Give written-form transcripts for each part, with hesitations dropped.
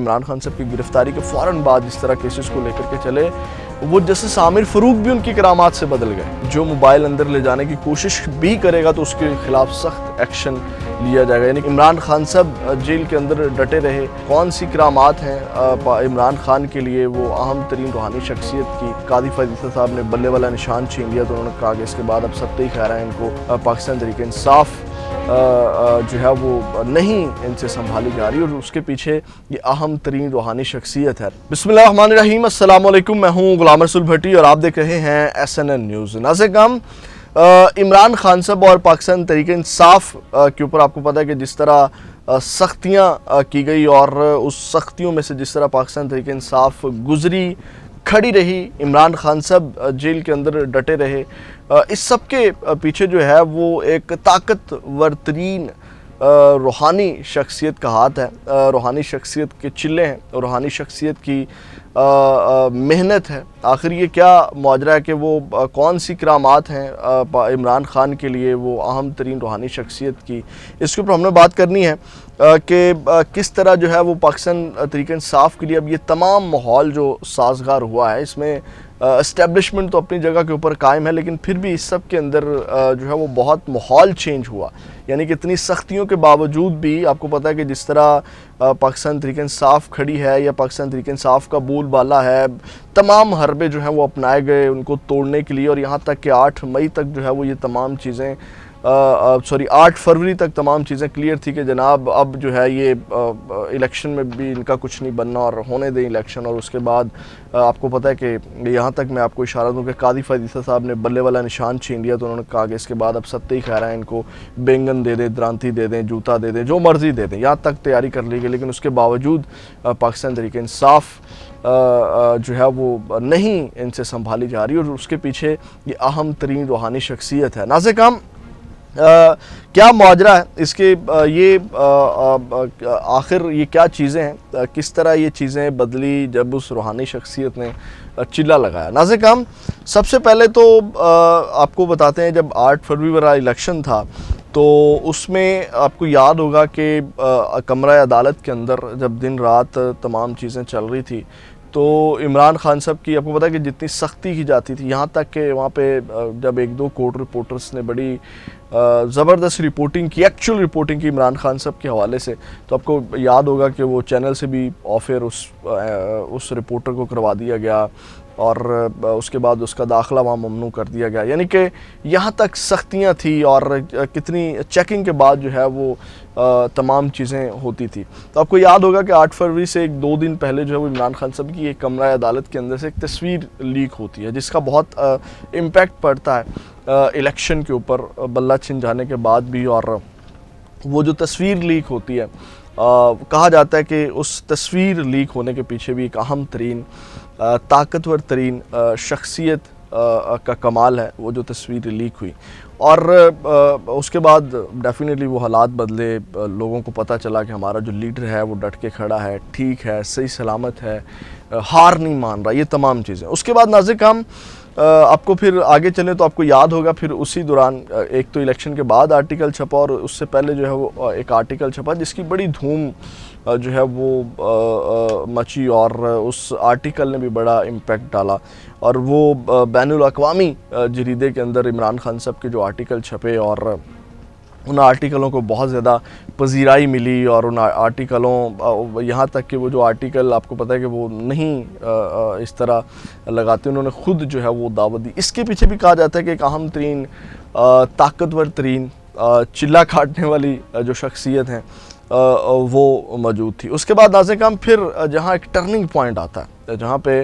इमरान खान साहब की गिरफ्तारी के फ़ौरन बाद इस तरह केसेस को लेकर के चले, वो जस्टिस आमिर फ़ारूक भी उनकी करामात से बदल गए। जो मोबाइल अंदर ले जाने की कोशिश भी करेगा तो उसके खिलाफ सख्त एक्शन लिया जाएगा। यानी कि इमरान खान साहब जेल के अंदर डटे रहे। कौन सी करामात हैं इमरान खान के लिए, वो अहम तरीन रूहानी शख्सियत की। कादी फैज़ल साहब ने बल्ले वाला निशान छीन लिया तो उन्होंने कहा कि इसके बाद अब सब ही कह रहे हैं इनको पाकिस्तान तहरीक इंसाफ जो है वो नहीं इनसे संभाली जा रही, और उसके पीछे ये अहम तरीन रूहानी शख्सियत है। बिस्मिल्लाहिर्रहमानिर्रहीम, अस्सलाम वालेकुम, मैं हूँ गुलाम रसूल भट्टी और आप देख रहे हैं SNN न्यूज़। नाज़रीन, इमरान खान साहब और पाकिस्तान तहरीक इंसाफ के ऊपर आपको पता है कि जिस तरह सख्तियाँ की गई और उस सख्तियों में से जिस तरह पाकिस्तान तहरीक इंसाफ गुजरी, खड़ी रही, इमरान खान साहब जेल के अंदर डटे रहे, इस सब के पीछे जो है वो एक ताकतवर तरीन रूहानी शख्सियत का हाथ है, रूहानी शख्सियत के चिल्ले हैं, रूहानी शख्सियत की मेहनत है। आखिर ये क्या माजरा है कि वो कौन सी करामात हैं इमरान खान के लिए, वो अहम तरीन रूहानी शख्सियत की, इसके ऊपर हमने बात करनी है कि किस तरह जो है वो पाकिस्तान तहरीक इंसाफ के लिए अब ये तमाम माहौल जो साजगार हुआ है, इसमें एस्टेब्लिशमेंट तो अपनी जगह के ऊपर कायम है, लेकिन फिर भी इस सब के अंदर जो है वो बहुत माहौल चेंज हुआ। यानी कि इतनी सख्तियों के बावजूद भी आपको पता है कि जिस तरह पाकिस्तान तहरीक इंसाफ खड़ी है या पाकिस्तान तहरीक इंसाफ का बोलबाला है, तमाम हरबे जो हैं वो अपनाए गए उनको तोड़ने के लिए, और यहाँ तक कि 8 मई तक जो है वो ये तमाम चीज़ें 8 फरवरी तक तमाम चीज़ें क्लियर थी कि जनाब अब जो है ये इलेक्शन में भी इनका कुछ नहीं बनना और होने दें इलेक्शन। और उसके बाद आपको पता है कि यहाँ तक मैं आपको इशारा दूँ कि कादी फैज़ल साहब ने बल्ले वाला निशान छीन लिया तो उन्होंने कहा कि इसके बाद अब सत्ते ही खा रहे हैं, इनको बैंगन दे दें, द्रांती दे दें, जूता दे दें, जो मर्ज़ी दे दें, यहाँ तक तैयारी कर ली गई। लेकिन उसके बावजूद पाकिस्तान तहरीक इंसाफ जो है वो नहीं इनसे संभाली जा रही, और उसके पीछे ये अहम तरीन रूहानी शख्सियत है। नाज़रीन, क्या माजरा है इसके, ये आखिर ये क्या चीज़ें हैं, किस तरह ये चीज़ें बदली जब उस रूहानी शख्सियत ने चिल्ला लगाया। नाज़रीन, सबसे पहले तो आपको बताते हैं जब 8 फरवरी वाला इलेक्शन था तो उसमें आपको याद होगा कि कमरा अदालत के अंदर जब दिन रात तमाम चीज़ें चल रही थी तो इमरान खान साहब की आपको पता है कि जितनी सख्ती की जाती थी, यहाँ तक कि वहाँ पे जब 1-2 कोर्ट रिपोर्टर्स ने बड़ी ज़बरदस्त रिपोर्टिंग की, एक्चुअल रिपोर्टिंग की इमरान खान साहब के हवाले से, तो आपको याद होगा कि वो चैनल से भी ऑफ एयर उस रिपोर्टर को करवा दिया गया और उसके बाद उसका दाखिला वहाँ ममनू कर दिया गया। यानी कि यहाँ तक सख्तियाँ थी और कितनी चेकिंग के बाद जो है वो तमाम चीज़ें होती थी। तो आपको याद होगा कि 8 फरवरी से 1-2 दिन पहले जो है वो इमरान खान साहब की एक कमरा अदालत के अंदर से एक तस्वीर लीक होती है जिसका बहुत इम्पैक्ट पड़ता है इलेक्शन के ऊपर बल्ला छिन जाने के बाद भी। और वो जो तस्वीर लीक होती है, कहा जाता है कि उस तस्वीर लीक होने के पीछे भी एक अहम तरीन ताकतवर तरीन शख्सियत का कमाल है, वो जो तस्वीर लीक हुई। और उसके बाद डेफिनेटली वो हालात बदले, लोगों को पता चला कि हमारा जो लीडर है वो डट के खड़ा है, ठीक है, सही सलामत है, हार नहीं मान रहा, ये तमाम चीज़ें। उसके बाद नाज़रीन, आपको फिर आगे चलें तो आपको याद होगा फिर उसी दौरान एक तो इलेक्शन के बाद आर्टिकल छपा और उससे पहले जो है वो एक आर्टिकल छपा जिसकी बड़ी धूम जो है वो मची, और उस आर्टिकल ने भी बड़ा इम्पैक्ट डाला। और वो बैनुल अक़वामी जरीदे के अंदर इमरान खान साहब के जो आर्टिकल छपे और उन आर्टिकलों को बहुत ज़्यादा पजीराई मिली, और उन आर्टिकलों यहाँ तक कि वो जो आर्टिकल आपको पता है कि वो नहीं इस तरह लगाते, उन्होंने ख़ुद जो है वो दावत दी। इसके पीछे भी कहा जाता है कि एक अहम तरीन ताकतवर तरीन चिल्ला काटने वाली जो शख्सियत हैं वो मौजूद थी। उसके बाद नाज़रीन फिर जहाँ एक टर्निंग पॉइंट आता है, जहाँ पे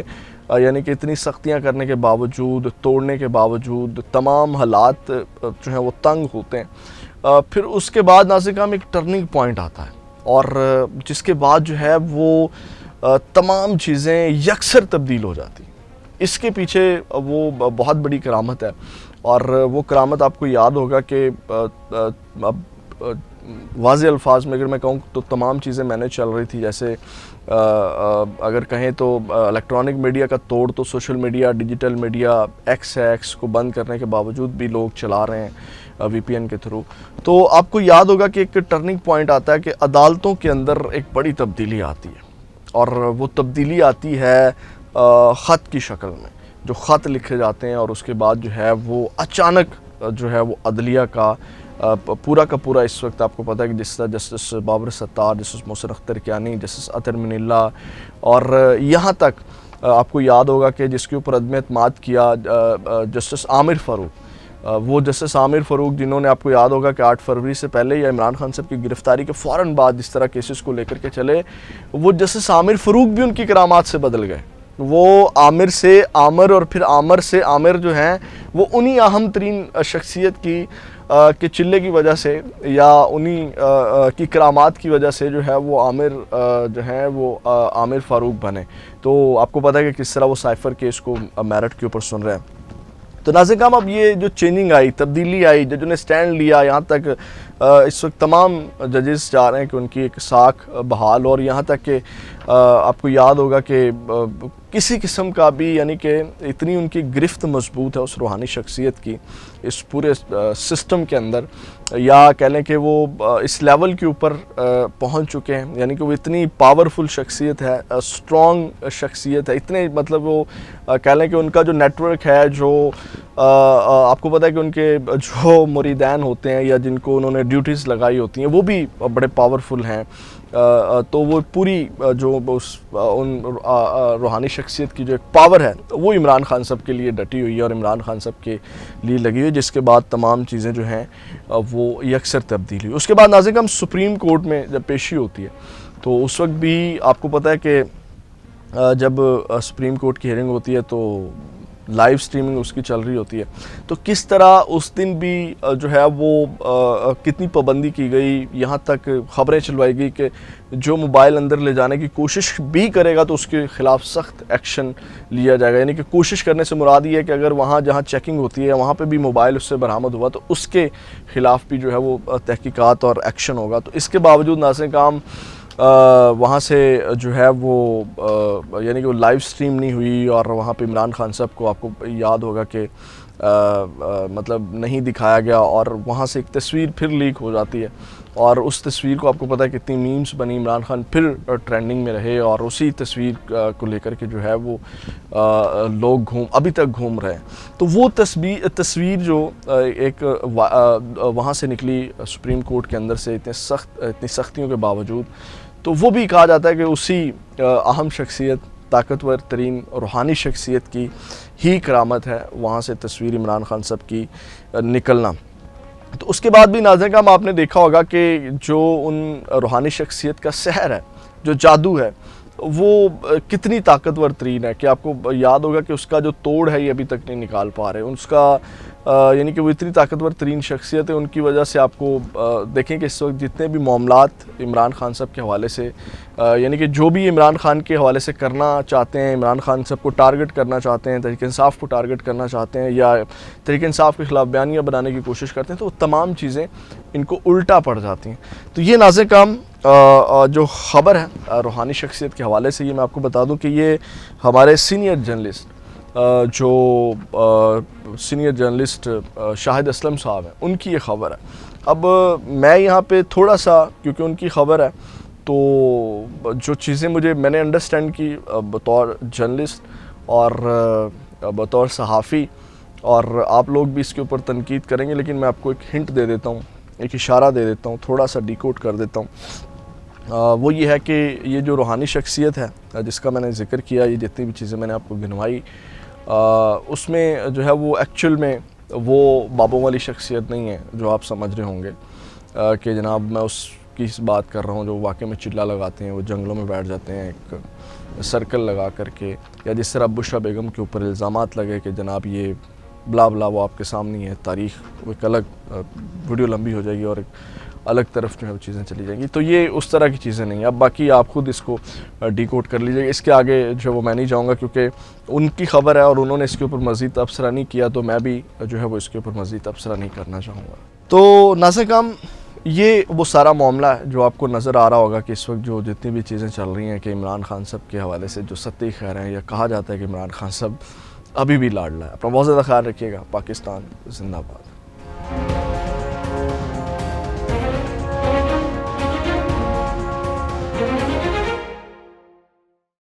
यानी कि इतनी सख्तियाँ करने के बावजूद, तोड़ने के बावजूद तमाम हालात जो हैं वो तंग होते हैं, फिर उसके बाद नाज़रीन एक टर्निंग पॉइंट आता है और जिसके बाद जो है वो तमाम चीज़ें यकसर तब्दील हो जाती। इसके पीछे वो बहुत बड़ी करामत है, और वो करामत आपको याद होगा कि अब वाज़े अल्फाज में अगर मैं कहूँ तो तमाम चीज़ें मैंने चल रही थी। जैसे अगर कहें तो इलेक्ट्रॉनिक मीडिया का तोड़ तो social media, digital media, x को बंद करने के बावजूद भी लोग चला रहे हैं VPN के थ्रू। तो आपको याद होगा कि एक टर्निंग पॉइंट आता है कि अदालतों के अंदर एक बड़ी तब्दीली आती है। اور وہ تبدیلی آتی ہے خط کی شکل میں، جو خط لکھے جاتے ہیں اور اس کے بعد جو ہے وہ اچانک جو ہے وہ عدلیہ کا پورا کا پورا اس وقت آپ کو پتہ ہے کہ جس طرح جسٹس بابر ستار، جسٹس محسن اختر کیانی، جسٹس اطہر من اللہ، اور یہاں تک آپ کو یاد ہوگا کہ جس کے اوپر عدم اعتماد کیا جسٹس عامر فاروق، وہ جسٹس عامر فاروق جنہوں نے آپ کو یاد ہوگا کہ 8 فروری سے پہلے یا عمران خان صاحب کی گرفتاری کے فوراً بعد جس طرح کیسز کو لے کر کے چلے، وہ جسٹس عامر فاروق بھی ان کی کرامات سے بدل گئے۔ وہ عامر سے عامر اور پھر عامر سے عامر جو ہیں وہ انہی اہم ترین شخصیت کی کے چلے کی وجہ سے یا انہی کی کرامات کی وجہ سے جو ہے وہ عامر جو ہیں وہ عامر فاروق بنے۔ تو آپ کو پتہ ہے کہ کس طرح وہ سائفر کیس کو میرٹ کے اوپر سن رہے ہیں۔ تو ناظرین کرام، اب یہ جو چینجنگ آئی، تبدیلی آئی، ججوں نے سٹینڈ لیا، یہاں تک اس وقت تمام ججز چاہ رہے ہیں کہ ان کی ایک ساکھ بحال، اور یہاں تک کہ آپ کو یاد ہوگا کہ کسی قسم کا بھی یعنی کہ اتنی ان کی گرفت مضبوط ہے اس روحانی شخصیت کی اس پورے سسٹم کے اندر، یا کہہ لیں کہ وہ اس لیول کے اوپر پہنچ چکے ہیں، یعنی کہ وہ اتنی پاورفل شخصیت ہے، اسٹرانگ شخصیت ہے، اتنے مطلب وہ کہہ لیں کہ ان کا جو نیٹ ورک ہے، جو آپ کو پتہ ہے کہ ان کے جو مریدین ہوتے ہیں یا جن کو انہوں نے ڈیوٹیز لگائی ہوتی ہیں وہ بھی بڑے پاورفل ہیں، تو وہ پوری جو ان روحانی شخصیت کی جو ایک پاور ہے وہ عمران خان صاحب کے لیے ڈٹی ہوئی ہے اور عمران خان صاحب کے لیے لگی ہوئی ہے، جس کے بعد تمام چیزیں جو ہیں وہ یکسر تبدیل ہوئی۔ اس کے بعد ناظرین ہم سپریم کورٹ میں جب پیشی ہوتی ہے تو اس وقت بھی آپ کو پتہ ہے کہ جب سپریم کورٹ کی ہیئرنگ ہوتی ہے تو لائیو سٹریمنگ اس کی چل رہی ہوتی ہے، تو کس طرح اس دن بھی جو ہے وہ کتنی پابندی کی گئی، یہاں تک خبریں چلوائی گئی کہ جو موبائل اندر لے جانے کی کوشش بھی کرے گا تو اس کے خلاف سخت ایکشن لیا جائے گا۔ یعنی کہ کوشش کرنے سے مراد یہ ہے کہ اگر وہاں جہاں چیکنگ ہوتی ہے وہاں پہ بھی موبائل اس سے برآمد ہوا تو اس کے خلاف بھی جو ہے وہ تحقیقات اور ایکشن ہوگا۔ تو اس کے باوجود ناظرین کرام وہاں سے جو ہے وہ یعنی کہ وہ لائیو سٹریم نہیں ہوئی، اور وہاں پہ عمران خان صاحب کو آپ کو یاد ہوگا کہ مطلب نہیں دکھایا گیا، اور وہاں سے ایک تصویر پھر لیک ہو جاتی ہے، اور اس تصویر کو آپ کو پتہ ہے کتنی میمز بنی، عمران خان پھر ٹرینڈنگ میں رہے، اور اسی تصویر کو لے کر کے جو ہے وہ لوگ ابھی تک گھوم رہے ہیں۔ تو وہ تصویر جو ایک وہاں سے نکلی سپریم کورٹ کے اندر سے اتنی سختیوں کے باوجود، تو وہ بھی کہا جاتا ہے کہ اسی اہم شخصیت، طاقتور ترین روحانی شخصیت کی ہی کرامت ہے وہاں سے تصویر عمران خان صاحب کی نکلنا۔ تو اس کے بعد بھی ناظرین کرام آپ نے دیکھا ہوگا کہ جو ان روحانی شخصیت کا سحر ہے، جو جادو ہے، وہ کتنی طاقتور ترین ہے کہ آپ کو یاد ہوگا کہ اس کا جو توڑ ہے یہ ابھی تک نہیں نکال پا رہے اس کا، یعنی کہ وہ اتنی طاقتور ترین شخصیت ہے، ان کی وجہ سے آپ کو دیکھیں کہ اس وقت جتنے بھی معاملات عمران خان صاحب کے حوالے سے یعنی کہ جو بھی عمران خان کے حوالے سے کرنا چاہتے ہیں، عمران خان صاحب کو ٹارگٹ کرنا چاہتے ہیں، تحریک انصاف کو ٹارگٹ کرنا چاہتے ہیں یا تحریک انصاف کے خلاف بیانیہ بنانے کی کوشش کرتے ہیں، تو وہ تمام چیزیں ان کو الٹا پڑ جاتی ہیں۔ تو یہ ناظرین کرام جو خبر ہے روحانی شخصیت کے حوالے سے، یہ میں آپ کو بتا دوں کہ یہ ہمارے سینئر جرنلسٹ جو سینئر جرنلسٹ شاہد اسلم صاحب ہیں، ان کی یہ خبر ہے۔ اب میں یہاں پہ تھوڑا سا کیونکہ ان کی خبر ہے تو جو چیزیں میں نے انڈرسٹینڈ کی بطور جرنلسٹ اور بطور صحافی، اور آپ لوگ بھی اس کے اوپر تنقید کریں گے، لیکن میں آپ کو ایک ہنٹ دے دیتا ہوں، ایک اشارہ دے دیتا ہوں، تھوڑا سا ڈیکوڈ کر دیتا ہوں۔ وہ یہ ہے کہ یہ جو روحانی شخصیت ہے جس کا میں نے ذکر کیا، یہ جتنی بھی چیزیں میں نے آپ کو گنوائی، اس میں جو ہے وہ ایکچوئل میں وہ بابوں والی شخصیت نہیں ہے جو آپ سمجھ رہے ہوں گے کہ جناب میں اس کی بات کر رہا ہوں جو واقعے میں چلا لگاتے ہیں، وہ جنگلوں میں بیٹھ جاتے ہیں ایک سرکل لگا کر کے، یا جس طرح بشرا بیگم کے اوپر الزامات لگے کہ جناب یہ بلا بلا، وہ آپ کے سامنے ہی ہے تاریخ، وہ ایک الگ ویڈیو لمبی ہو جائے گی اور ایک الگ طرف جو ہے وہ چیزیں چلی جائیں گی۔ تو یہ اس طرح کی چیزیں نہیں ہیں۔ اب باقی آپ خود اس کو ڈیکوڈ کر لیجیے، اس کے آگے جو ہے وہ میں نہیں جاؤں گا کیونکہ ان کی خبر ہے اور انہوں نے اس کے اوپر مزید تبصرہ نہیں کیا، تو میں بھی جو ہے وہ اس کے اوپر مزید تبصرہ نہیں کرنا چاہوں گا۔ تو ناظرین کرام، یہ وہ سارا معاملہ ہے جو آپ کو نظر آ رہا ہوگا کہ اس وقت جو جتنی بھی چیزیں چل رہی ہیں کہ عمران خان صاحب کے حوالے سے جو سطحی خیر ہیں، یا کہا جاتا ہے کہ عمران خان صاحب ابھی بھی لاڈلا ہے۔ اپنا بہت زیادہ خیال رکھیے گا۔ پاکستان زندہ باد۔